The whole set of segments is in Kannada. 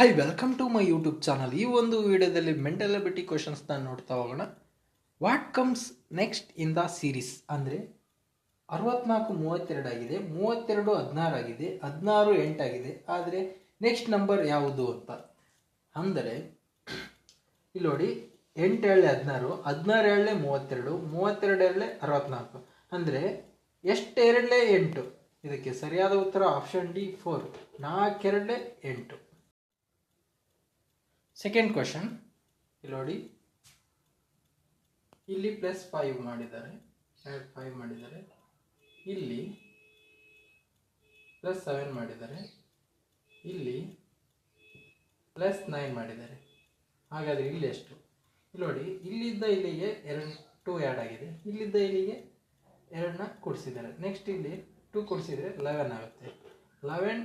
Hi welcome to my YouTube channel. ಈ ಒಂದು ವಿಡಿಯೋದಲ್ಲಿ ಮೆಂಟಲ್ ಎಬಿಲಿಟಿ ಕ್ವಶನ್ಸ್ನ ನೋಡ್ತಾ ಹೋಗೋಣ. What comes next in the series ಅಂದರೆ 64 32 ಆಗಿದೆ, 32 16 ಆಗಿದೆ, 16 8 ಆಗಿದೆ. ಆದರೆ ನೆಕ್ಸ್ಟ್ ನಂಬರ್ ಯಾವುದು ಅಂತ ಅಂದರೆ ಇಲ್ಲಿ ನೋಡಿ, 8 7 16, 16 7 32, 32 7 64 ಅಂದರೆ ಎಷ್ಟು ಎರಡಲೇ 8. ಇದಕ್ಕೆ ಸರಿಯಾದ ಉತ್ತರ ಆಪ್ಷನ್ ಡಿ 4, 4 2 8. ಸೆಕೆಂಡ್ ಕ್ವಶನ್ ಇಲ್ಲಿ ನೋಡಿ, ಇಲ್ಲಿ +5 ಮಾಡಿದ್ದಾರೆ, 5 ಮಾಡಿದ್ದಾರೆ, ಇಲ್ಲಿ +7 ಮಾಡಿದ್ದಾರೆ, ಇಲ್ಲಿ +9 ಮಾಡಿದ್ದಾರೆ. ಹಾಗಾದರೆ ಇಲ್ಲಿ ಎಷ್ಟು? ಇಲ್ಲಿ ನೋಡಿ, ಇಲ್ಲಿದ್ದ ಇಲ್ಲಿಗೆ 2 ಆ್ಯಡ್ ಆಗಿದೆ, ಇಲ್ಲಿದ್ದ ಇಲ್ಲಿಗೆ 2ನ ಕೂಡಿಸಿದ್ದಾರೆ. ನೆಕ್ಸ್ಟ್ ಇಲ್ಲಿ 2 ಕೂಡಿಸಿದರೆ 11 ಆಗುತ್ತೆ. 11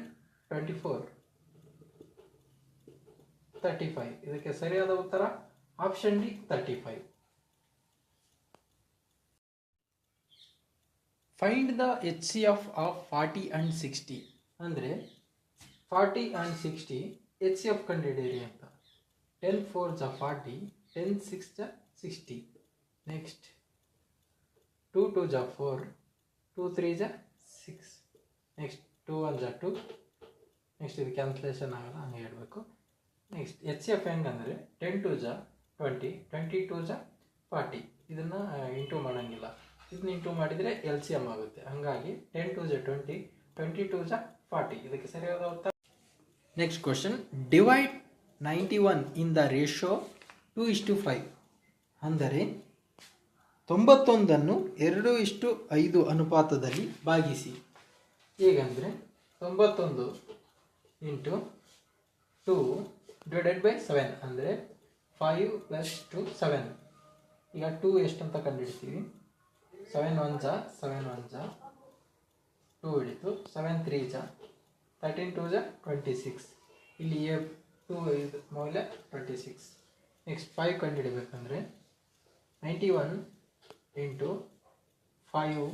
24 35. ಇದಕ್ಕೆ ಸರಿಯಾದ ಉತ್ತರ option D 35. Find the HCF of 40 and 60 ಅಂದರೆ 40 and 60 HCF ಕಂಡುಹಿಡಿಯಿರಿ ಅಂತ. 10 4 ಜ 40, 10 6 ಜ 60. ನೆಕ್ಸ್ಟ್ 2 2 ಜ 4, 2 3 ಜ 6. ನೆಕ್ಸ್ಟ್ 2 1 ಜ 2. ನೆಕ್ಸ್ಟ್ ಇದು ಕ್ಯಾನ್ಸಲೇಷನ್ ಆಗಲ್ಲ, ಹಂಗೆ ಹೇಳಬೇಕು. ನೆಕ್ಸ್ಟ್ HCF ಹೆಂಗಂದರೆ 10 2 ಜ 20, 22 ಜ 40. ಇದನ್ನು ಇಂಟು ಮಾಡೋಂಗಿಲ್ಲ, ಇದನ್ನ ಇಂಟು ಮಾಡಿದರೆ LCM ಆಗುತ್ತೆ. ಹಾಗಾಗಿ 10 2 ಜ 20, 22 ಜ 40. ಇದಕ್ಕೆ ಸರಿಯಾದ ಉತ್ತರ. Next question, divide 91 in the ratio 2:5 ಅಂದರೆ 91ನ್ನು 2:5 ಅನುಪಾತದಲ್ಲಿ ಭಾಗಿಸಿ. ಹೇಗಂದರೆ 91 ಇಂಟು 2 ಡಿವೈಡೆಡ್ ಬೈ 7 ಅಂದರೆ 5 + 2 7. ಈಗ 2 ಎಷ್ಟು ಅಂತ ಕಂಡುಹಿಡ್ತೀವಿ. 7 1 ಜ 7 1 ಜ 2 ಹಿಡಿತು, 7 3 ಜ 13 2 ಜ 26. ಇಲ್ಲಿ 2 ಇದು ಮೌಲ್ಯ 26. Next 5 ಕಂಡುಹಿಡಬೇಕಂದ್ರೆ 91 into 5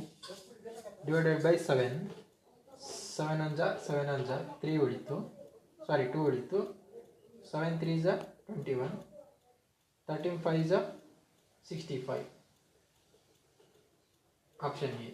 divided by 7. 7 1 ಜ 7 1 ಜ 3 ಉಳಿತು, 2 ಉಳಿತು. 7 3 ಜ 21, 13 5 ಜ 65. Option A.